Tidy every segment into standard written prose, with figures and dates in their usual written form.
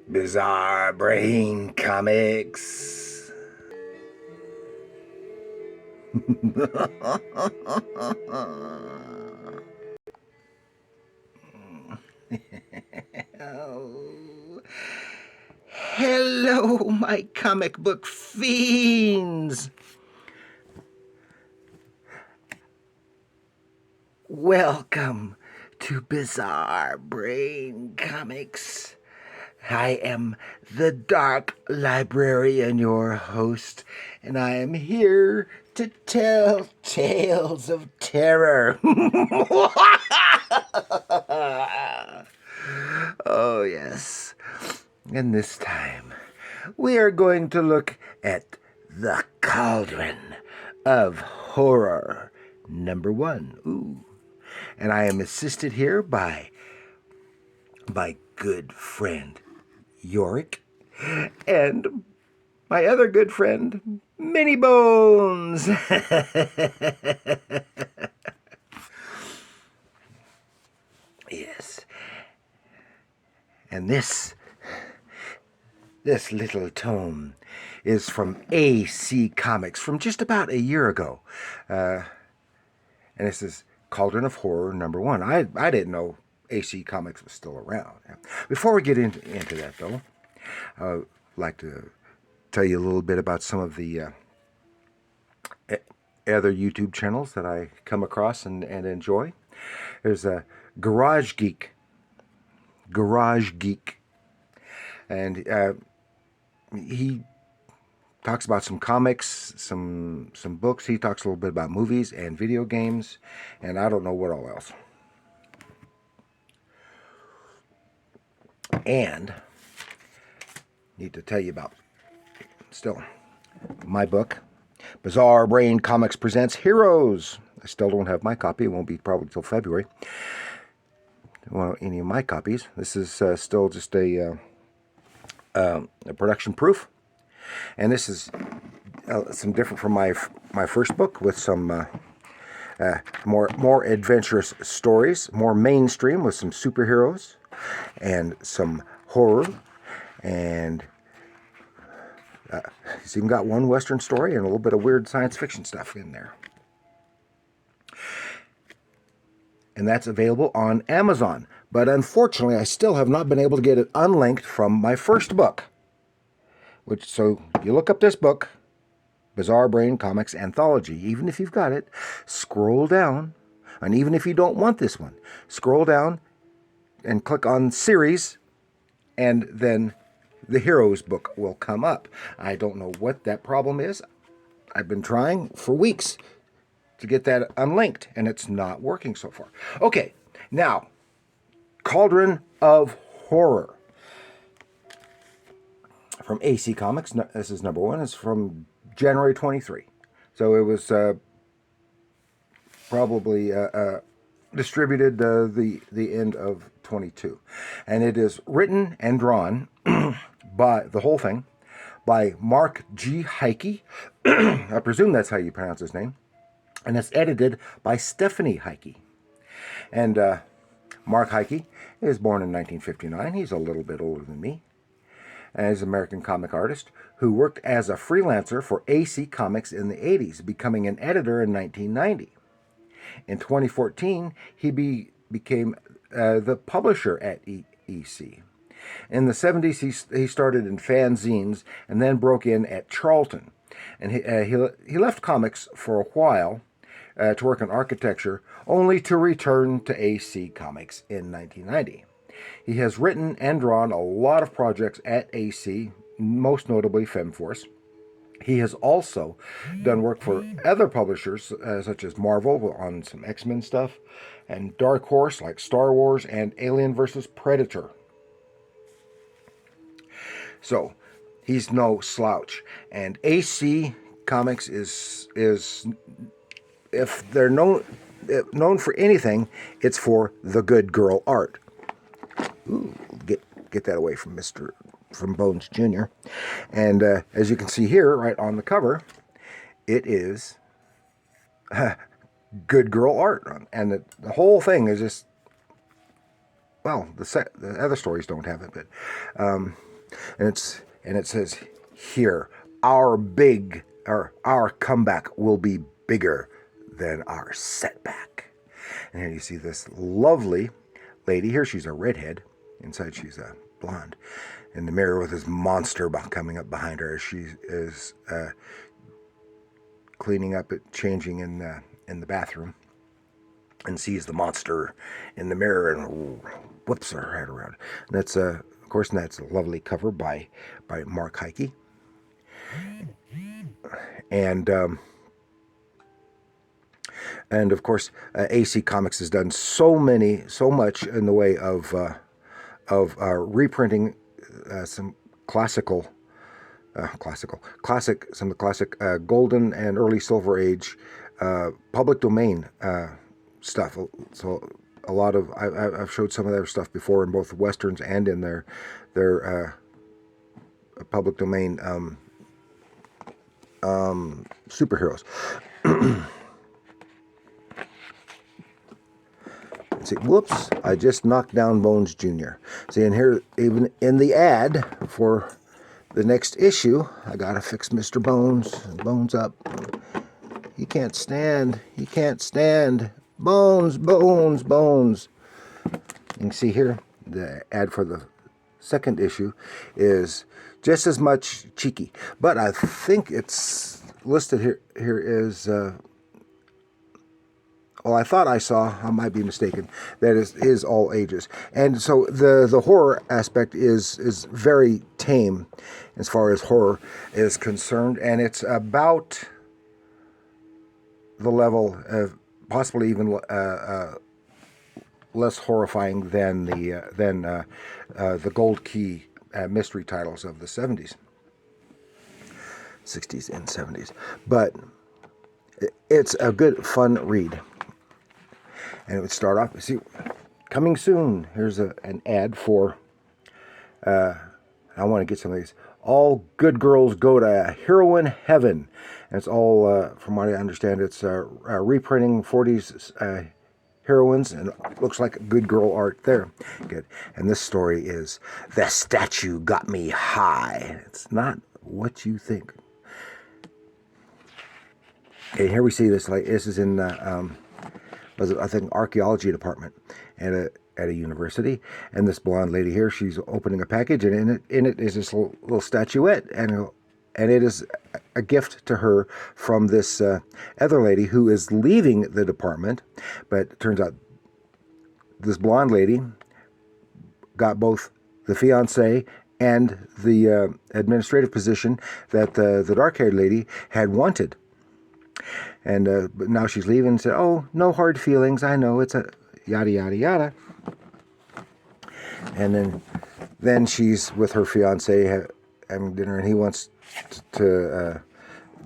Bizarre Brain Comics. Oh. Hello, my comic book fiends. Welcome to Bizarre Brain Comics. I am the Dark Librarian, your host, and I am here to tell tales of terror. Oh, yes. And this time, we are going to look at the Cauldron of Horror, #1. Ooh. And I am assisted here by my good friend Yorick and my other good friend Minnie Bones. Yes. And this little tome is from AC Comics from just about a year ago. And this is Cauldron of Horror #1. I didn't know AC Comics was still around. Before we get into that, though, I'd like to tell you a little bit about some of the other YouTube channels that I come across and enjoy. There's a Garage Geek, and he talks about some comics, some books. He talks a little bit about movies and video games, and I don't know what all else. And need to tell you about still my book, Bizarre Brain Comics Presents Heroes. I still don't have my copy. It won't be probably till February. Well, any of my copies. This is still just a production proof, and this is some different from my first book with some more adventurous stories, more mainstream with some superheroes and some horror, and he's even got one Western story and a little bit of weird science fiction stuff in there. And that's available on Amazon. But unfortunately, I still have not been able to get it unlinked from my first book. So you look up this book, Bizarre Brain Comics Anthology. Even if you've got it, scroll down. And even if you don't want this one, scroll down and click on Series, and then the Heroes book will come up. I don't know what that problem is. I've been trying for weeks to get that unlinked, and it's not working so far. Okay, now, Cauldron of Horror from AC Comics. This is #1. It's from January 23. So it was probably distributed the end of 22. And it is written and drawn by the whole thing by Mark G. Heike. I presume that's how you pronounce his name. And it's edited by Stephanie Heike. And Mark Heike is born in 1959. He's a little bit older than me. And he's an American comic artist who worked as a freelancer for AC Comics in the 80s, becoming an editor in 1990. In 2014, he became the publisher at EC. In the 70s, he started in fanzines and then broke in at Charlton. And he left comics for a while to work on architecture, only to return to AC Comics in 1990. He has written and drawn a lot of projects at AC, most notably FemForce. He has also done work for other publishers, such as Marvel on some X-Men stuff, and Dark Horse like Star Wars and Alien vs. Predator. So, he's no slouch. And AC Comics is if they're known for anything, it's for the good girl art. Ooh, get that away from Bones Jr. And as you can see here, right on the cover, it is good girl art, and the whole thing is just, well, the other stories don't have it, but and it says here, our comeback will be bigger than our setback. And here you see this lovely lady. Here she's a redhead. Inside she's a blonde. In the mirror with this monster coming up behind her as she is cleaning up, changing in the bathroom, and sees the monster in the mirror and whips her head around. And that's of course, and that's a lovely cover by Mark Heike. And of course, AC Comics has done so much in the way of reprinting some classic, some of the classic golden and early Silver Age public domain stuff. So a lot of I've showed some of their stuff before in both westerns and in their public domain superheroes. See, whoops, I just knocked down Bones Jr. See, and here, even in the ad for the next issue, I gotta fix Mr. Bones up. He can't stand. Bones. You can see here, the ad for the second issue is just as much cheeky. But I think it's listed here is... well, I thought I saw, I might be mistaken, that is all ages. And so the horror aspect is very tame as far as horror is concerned, and it's about the level of possibly even less horrifying than the Gold Key mystery titles of the 70s, 60s, and 70s. But it's a good, fun read. And it would start off, see, coming soon. Here's an ad for, I want to get some of these. All good girls go to heroin heaven. And it's all, from what I understand, it's reprinting 40s heroines, and it looks like good girl art there. Good. And this story is, The Statue Got Me High. It's not what you think. Okay, here we see this, like, this is in, I think, archaeology department at a university, and this blonde lady here, she's opening a package, and in it is this little statuette, and it is a gift to her from this other lady who is leaving the department. But it turns out this blonde lady got both the fiance and the administrative position that the dark-haired lady had wanted. And but now she's leaving and said, oh, no hard feelings. I know it's a yada, yada, yada. And then she's with her fiance having dinner, and he wants to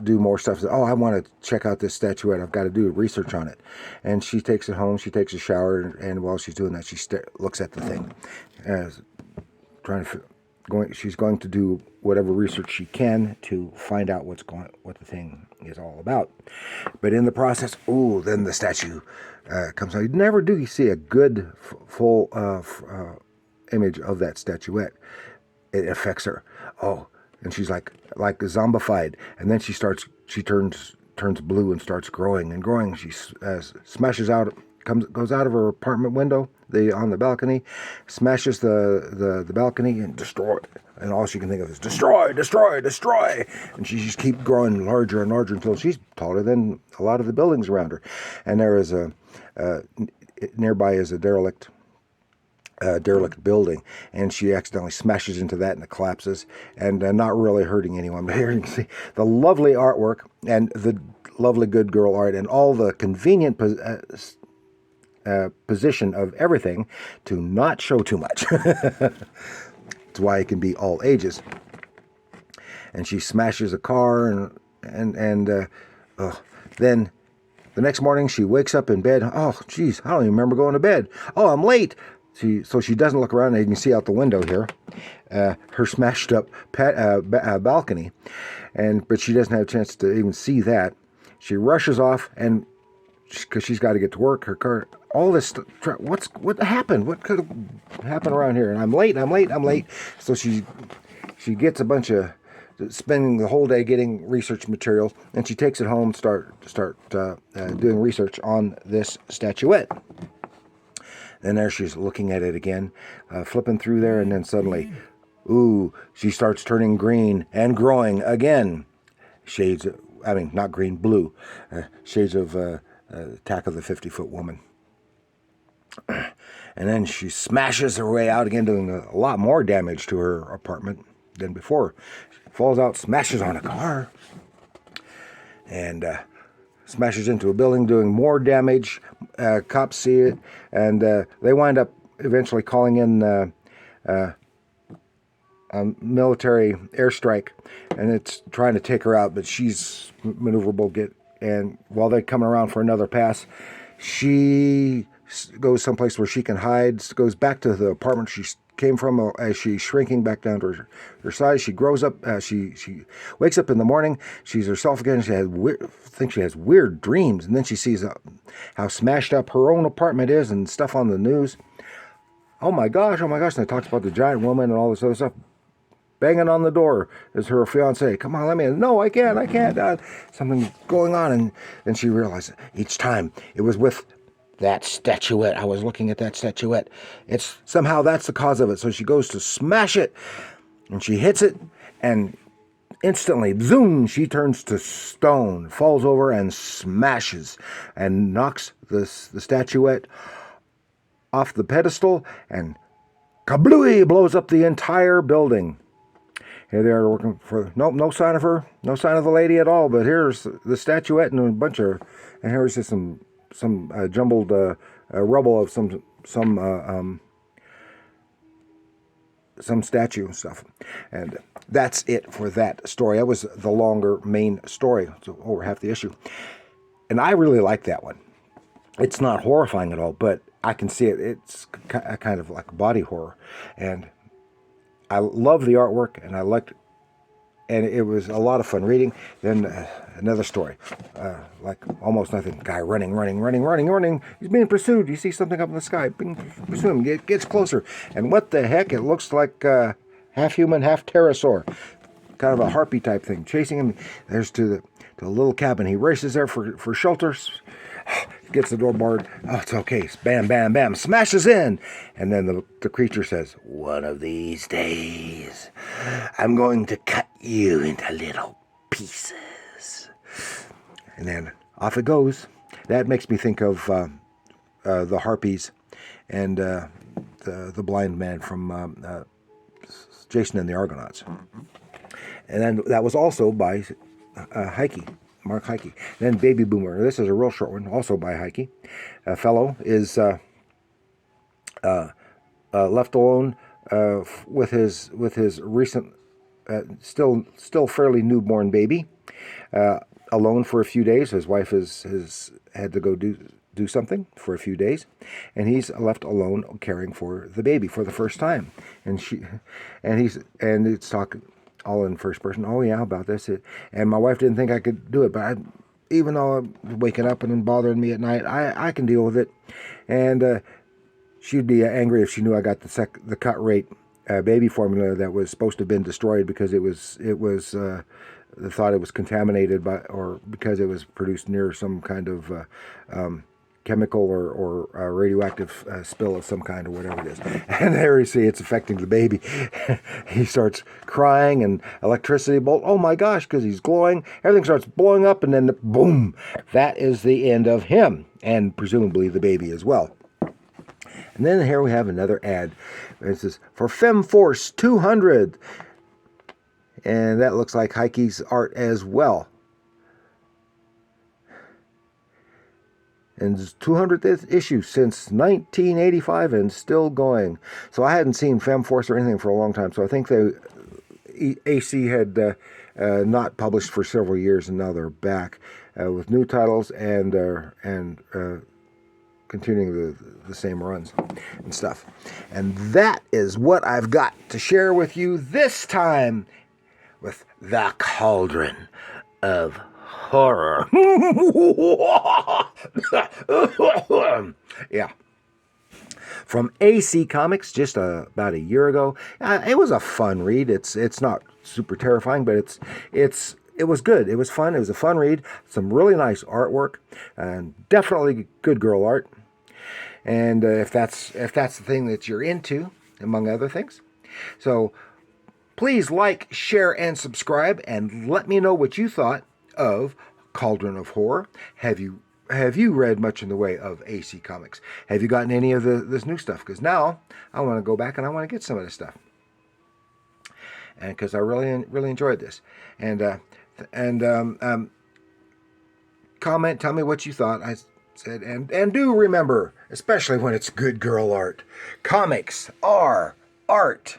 do more stuff. Oh, I want to check out this statuette. I've got to do research on it. And she takes it home. She takes a shower, and while she's doing that, she looks at the thing, she's going to do whatever research she can to find out what the thing is all about. But in the process, then the statue comes out. You never do see a good full image of that statuette. It affects her. Oh, and she's like zombified, and then she turns blue and starts growing and growing. She smashes out. Goes out of her apartment window, on the balcony, smashes the balcony and destroy it. And all she can think of is destroy, destroy, destroy. And she just keeps growing larger and larger until she's taller than a lot of the buildings around her. And there is nearby is a derelict building, and she accidentally smashes into that, and it collapses, and not really hurting anyone. But here you can see the lovely artwork and the lovely good girl art and all the convenient position of everything to not show too much. That's why it can be all ages. And she smashes a car, and then the next morning she wakes up in bed. Oh, geez, I don't even remember going to bed. Oh, I'm late. So she doesn't look around, and you can see out the window here her smashed up balcony, but she doesn't have a chance to even see that. She rushes off, and because she's got to get to work, her car, all this, what happened? What could have happened around here? And I'm late. So she gets a bunch of, spending the whole day getting research material, and she takes it home, start doing research on this statuette. And there she's looking at it again, flipping through there, and then suddenly, ooh, she starts turning green and growing again. Not green, blue. Shades of Attack of the 50-Foot Woman. And then she smashes her way out again, doing a lot more damage to her apartment than before. She falls out, smashes on a car, and smashes into a building, doing more damage. Cops see it, and they wind up eventually calling in a military airstrike, and it's trying to take her out, but she's maneuverable. And while they're coming around for another pass, she goes someplace where she can hide, goes back to the apartment she came from as she's shrinking back down to her size. She grows up. She wakes up in the morning. She's herself again. Thinks she has weird dreams, and then she sees how smashed up her own apartment is and stuff on the news. Oh my gosh! And it talks about the giant woman and all this other stuff. Banging on the door is her fiance. Come on, let me in. No, I can't. Something going on, and she realizes each time it was with that statuette. I was looking at that statuette. It's somehow that's the cause of it. So she goes to smash it, and she hits it, and instantly, zoom, she turns to stone, falls over and smashes, and knocks the statuette off the pedestal, and kablooey, blows up the entire building. Here they are working for, no sign of her, no sign of the lady at all, but here's the statuette and a bunch of, and here's just some jumbled rubble of some statue and stuff. And that's it for that story. That was the longer main story, so over half the issue. And I really like that one. It's not horrifying at all, but I can see it. It's kind of like body horror. And I love the artwork, and it was a lot of fun reading. Then another story, like almost nothing. Guy running. He's being pursued. You see something up in the sky. Pursue him. Gets closer. And what the heck? It looks like half human, half pterosaur. Kind of a harpy type thing. Chasing him. There's to the little cabin. He races there for shelter. Gets the door barred. Oh, it's okay. Bam, bam, bam. Smashes in. And then the creature says, one of these days, I'm going to cut you into little pieces. And then off it goes. That makes me think of the Harpies and the blind man from Jason and the Argonauts. And then that was also by Heike. Mark Heike. Then Baby Boomer. This is a real short one, also by Heike. A fellow is left alone with his recent, still fairly newborn baby, alone for a few days. His wife has had to go do something for a few days, and he's left alone caring for the baby for the first time. And it's talking all in first person. Oh yeah, about this. And my wife didn't think I could do it, but even though I'm waking up and bothering me at night, I can deal with it. And she'd be angry if she knew I got the cut rate baby formula that was supposed to have been destroyed because they thought it was contaminated or because it was produced near some kind of chemical or radioactive spill of some kind or whatever it is. And there you see it's affecting the baby. He starts crying and electricity bolt. Oh my gosh, because he's glowing. Everything starts blowing up and then boom. That is the end of him and presumably the baby as well. And then here we have another ad. It says, for FemForce 200. And that looks like Heike's art as well. And 200th issue since 1985 and still going. So I hadn't seen FemForce or anything for a long time. So I think AC had not published for several years, and now they're back with new titles and continuing the same runs and stuff. And that is what I've got to share with you this time with the Cauldron of horror. Yeah. From AC Comics, just about a year ago. It was a fun read. It's not super terrifying, but it was good. It was fun. It was a fun read. Some really nice artwork, and definitely good girl art. And if that's the thing that you're into, among other things. So please like, share, and subscribe, and let me know what you thought of Cauldron of Horror. Have you read much in the way of AC Comics? Have you gotten any of this new stuff? Because now I want to go back and I want to get some of this stuff, and because I really enjoyed this. And comment, tell me what you thought. I said, and do remember, especially when it's good girl art, comics are art.